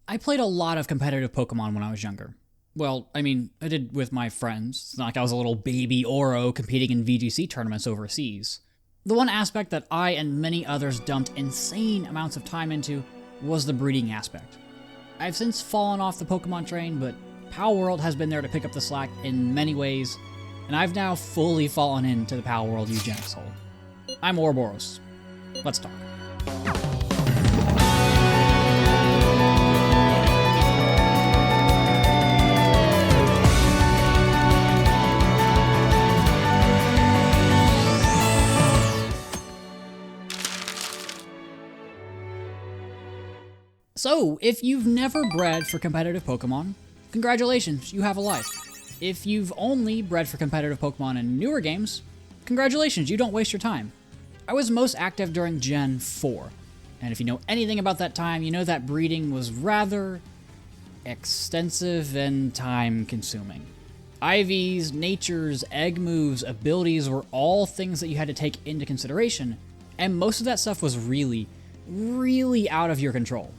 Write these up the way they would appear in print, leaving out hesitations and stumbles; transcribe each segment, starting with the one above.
I played a lot of competitive Pokemon when I was younger. Well, I mean, I did with my friends. It's not like I was a little baby Oro competing in VGC tournaments overseas. The one aspect that I and many others dumped insane amounts of time into was the breeding aspect. I've since fallen off the Pokemon train, but Palworld has been there to pick up the slack in many ways, and I've now fully fallen into the Palworld Eugenics hole. I'm Ouroboros. Let's talk. So, if you've never bred for competitive Pokemon, congratulations, you have a life. If you've only bred for competitive Pokemon in newer games, congratulations, you don't waste your time. I was most active during Gen 4, and if you know anything about that time, you know that breeding was rather extensive and time-consuming. IVs, natures, egg moves, abilities were all things that you had to take into consideration, and most of that stuff was really out of your control.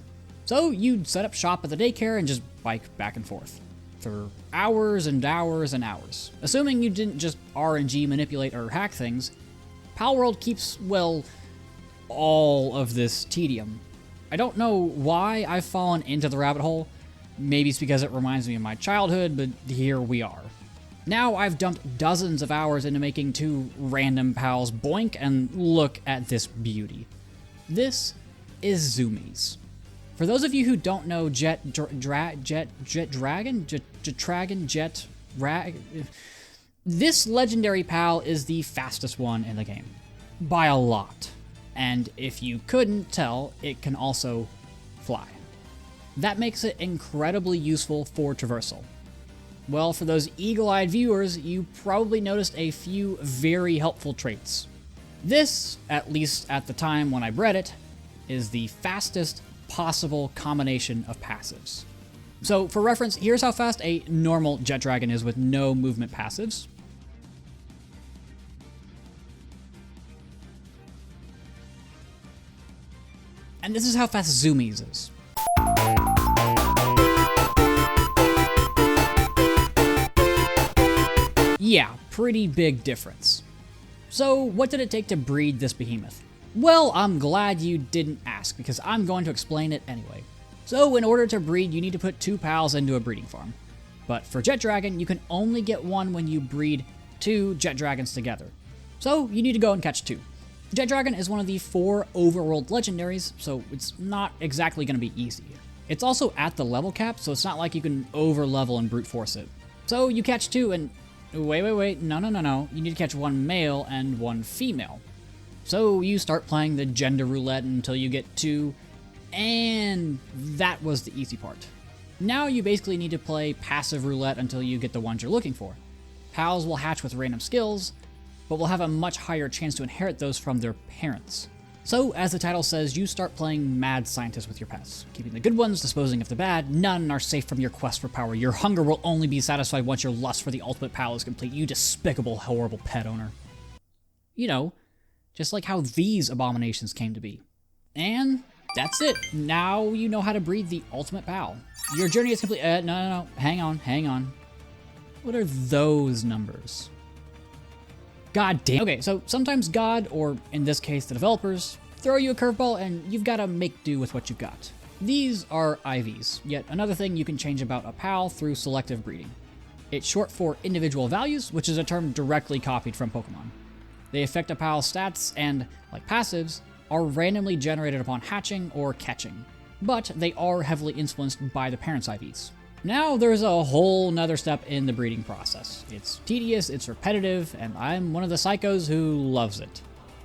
So you'd set up shop at the daycare and just bike back and forth for hours and hours and hours. Assuming you didn't just RNG manipulate or hack things, Palworld keeps, well, all of this tedium. I don't know why I've fallen into the rabbit hole. Maybe it's because it reminds me of my childhood, but here we are. Now I've dumped dozens of hours into making two random pals boink, and look at this beauty. This is Zoomies. For those of you who don't know this legendary pal is the fastest one in the game. By a lot. And if you couldn't tell, it can also fly. That makes it incredibly useful for traversal. Well, for those eagle-eyed viewers, you probably noticed a few very helpful traits. This, at least at the time when I bred it, is the fastest possible combination of passives. So for reference, here's how fast a normal Jet Dragon is with no movement passives. And this is how fast Zoomies is. Yeah, pretty big difference. So what did it take to breed this behemoth? Well, I'm glad you didn't ask, because I'm going to explain it anyway. So, in order to breed, you need to put two pals into a breeding farm. But for Jet Dragon, you can only get one when you breed two Jet Dragons together. So, you need to go and catch two. Jet Dragon is one of the 4 overworld legendaries, so it's not exactly going to be easy. It's also at the level cap, so it's not like you can over-level and brute force it. So, you catch two, and wait, no. You need to catch one male and one female. So you start playing the gender roulette until you get 2, and that was the easy part. Now you basically need to play passive roulette until you get the ones you're looking for. Pals will hatch with random skills, but will have a much higher chance to inherit those from their parents. So, as the title says, you start playing mad scientist with your pets. Keeping the good ones, disposing of the bad, none are safe from your quest for power. Your hunger will only be satisfied once your lust for the ultimate pal is complete, you despicable, horrible pet owner. You know, just like how these abominations came to be. And that's it. Now you know how to breed the ultimate pal. Your journey is complete. No. Hang on. What are those numbers? God damn. Okay, so sometimes God, or in this case the developers, throw you a curveball and you've got to make do with what you've got. These are IVs, yet another thing you can change about a pal through selective breeding. It's short for individual values, which is a term directly copied from Pokemon. They affect a pal's stats and, like passives, are randomly generated upon hatching or catching, but they are heavily influenced by the parent's IVs. Now there's a whole nother step in the breeding process. It's tedious, it's repetitive, and I'm one of the psychos who loves it.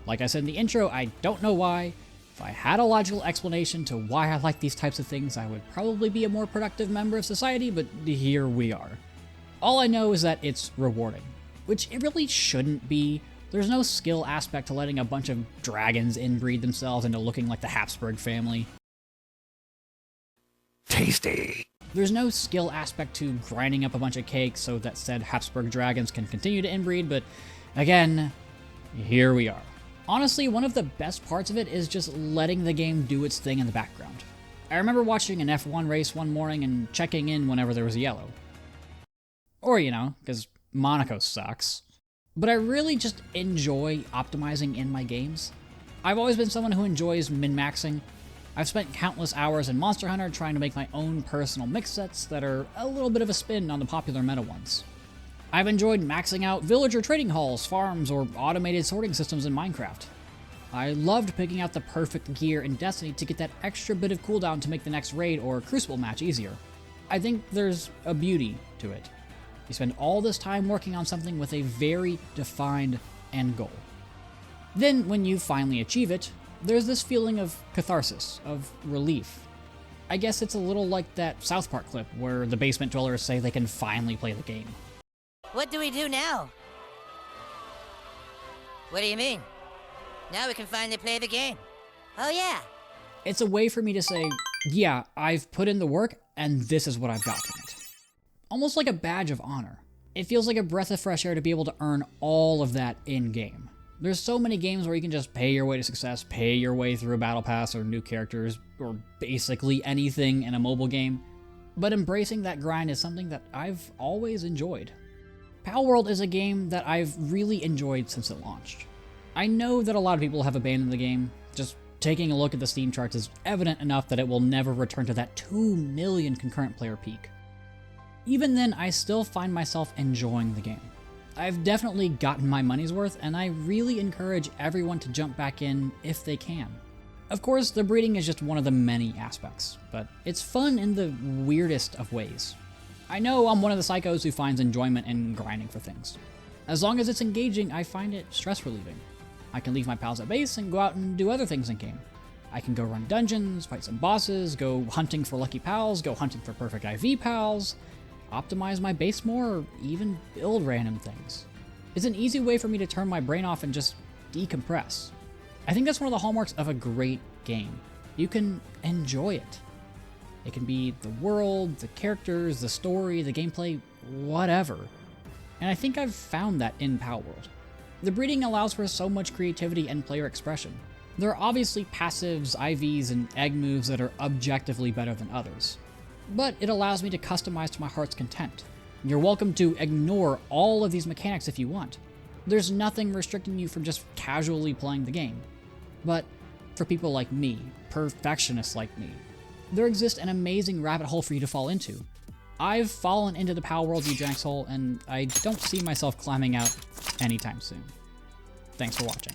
Like I said in the intro, I don't know why. If I had a logical explanation to why I like these types of things, I would probably be a more productive member of society, but here we are. All I know is that it's rewarding, which it really shouldn't be. There's no skill aspect to letting a bunch of dragons inbreed themselves into looking like the Habsburg family. Tasty. There's no skill aspect to grinding up a bunch of cakes so that said Habsburg dragons can continue to inbreed, but again, here we are. Honestly, one of the best parts of it is just letting the game do its thing in the background. I remember watching an F1 race one morning and checking in whenever there was a yellow. Or, because Monaco sucks. But I really just enjoy optimizing in my games. I've always been someone who enjoys min-maxing. I've spent countless hours in Monster Hunter trying to make my own personal mix sets that are a little bit of a spin on the popular meta ones. I've enjoyed maxing out villager trading halls, farms, or automated sorting systems in Minecraft. I loved picking out the perfect gear in Destiny to get that extra bit of cooldown to make the next raid or Crucible match easier. I think there's a beauty to it. You spend all this time working on something with a very defined end goal. Then, when you finally achieve it, there's this feeling of catharsis, of relief. I guess it's a little like that South Park clip where the basement dwellers say they can finally play the game. What do we do now? What do you mean? Now we can finally play the game. Oh yeah. It's a way for me to say, yeah, I've put in the work and this is what I've got from it. Almost like a badge of honor. It feels like a breath of fresh air to be able to earn all of that in-game. There's so many games where you can just pay your way to success, pay your way through a battle pass or new characters, or basically anything in a mobile game. But embracing that grind is something that I've always enjoyed. Palworld is a game that I've really enjoyed since it launched. I know that a lot of people have abandoned the game. Just taking a look at the Steam charts is evident enough that it will never return to that 2 million concurrent player peak. Even then, I still find myself enjoying the game. I've definitely gotten my money's worth, and I really encourage everyone to jump back in if they can. Of course, the breeding is just one of the many aspects, but it's fun in the weirdest of ways. I know I'm one of the psychos who finds enjoyment in grinding for things. As long as it's engaging, I find it stress relieving. I can leave my pals at base and go out and do other things in-game. I can go run dungeons, fight some bosses, go hunting for lucky pals, go hunting for perfect IV pals, optimize my base more, or even build random things. It's an easy way for me to turn my brain off and just decompress. I think that's one of the hallmarks of a great game. You can enjoy it. It can be the world, the characters, the story, the gameplay, whatever. And I think I've found that in Palworld. The breeding allows for so much creativity and player expression. There are obviously passives, IVs, and egg moves that are objectively better than others. But it allows me to customize to my heart's content. You're welcome to ignore all of these mechanics if you want. There's nothing restricting you from just casually playing the game. But for people like me, perfectionists like me, there exists an amazing rabbit hole for you to fall into. I've fallen into the Palworld Eugenics hole, and I don't see myself climbing out anytime soon. Thanks for watching.